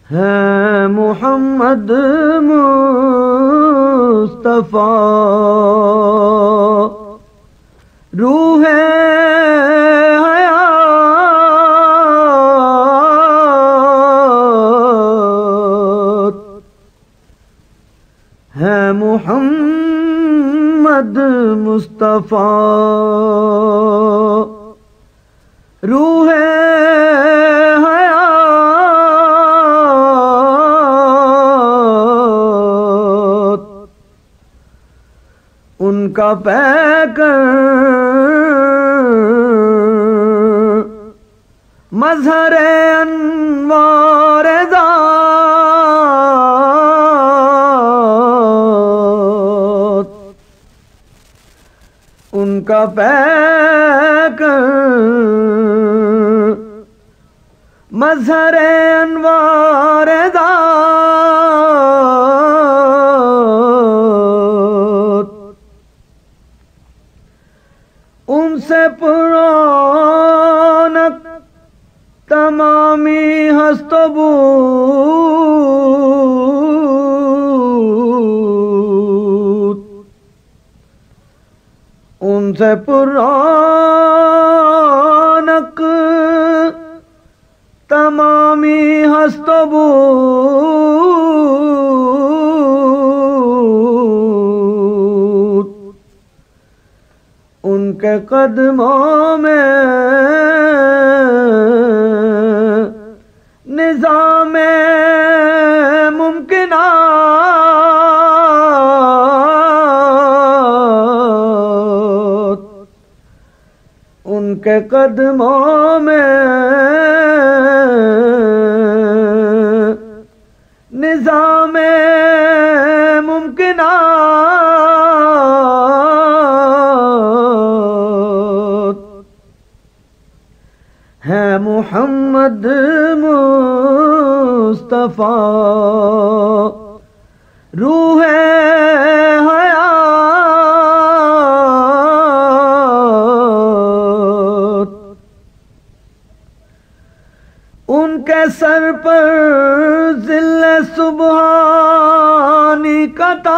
ہے محمد مصطفیٰ، روح حیات، ہے محمد مصطفیٰ، روح حیات، ان کا پیکر مظہر انوار ذات، ان کا پیکر مظہر انوار ذات، ان سے پرانک تمامی ہست و بود، ان سے پرانک تمامی ہست و بود، ان کے قدموں میں نظام ممکنات، ان کے قدموں میں نظام ممکنات، ہے محمد مصطفیٰ، روح حیات، ان کے سر پر ظل سبحانی کا تاج،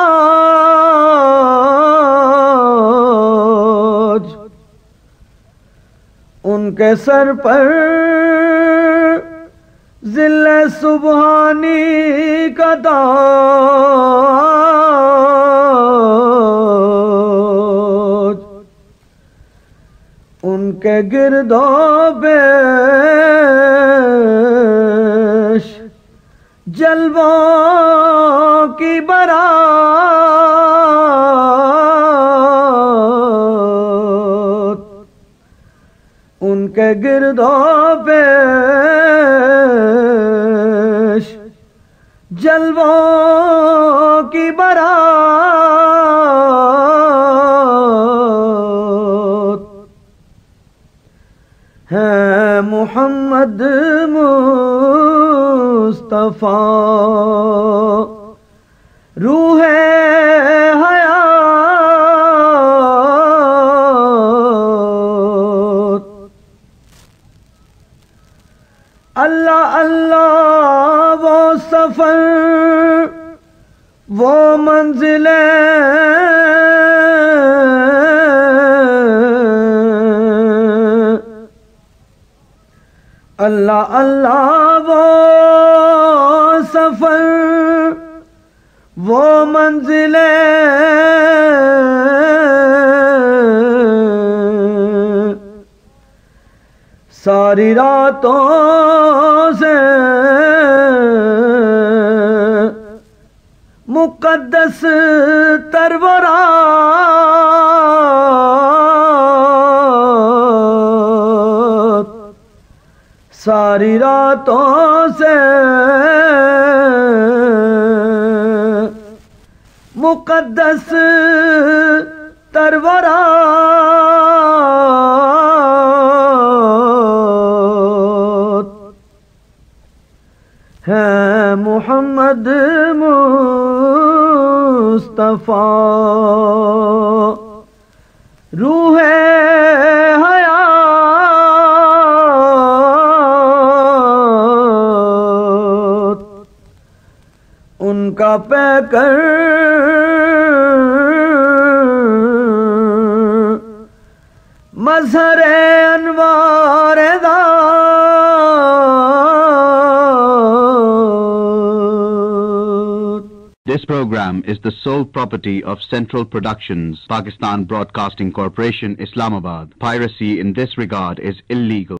ان کے سر پر ظل سبحانی کا تاج، ان کے گرد و پیش جلووں کی بارات، ان کے گرد و پیش جلووں کی بارات، ہے محمد مصطفیٰ، روح حیات، اللہ اللہ وہ سفر وہ منزلیں، اللہ اللہ وہ سفر وہ منزلیں، ساری راتوں سے مقدس تر وہ رات، ساری راتوں سے مقدس تر وہ رات، ہے محمد مصطفیٰ، روح حیات، کا پیکر مظہر انوار ذات. This program is the sole property of Central Productions, Pakistan Broadcasting Corporation, Islamabad. Piracy in this regard is illegal.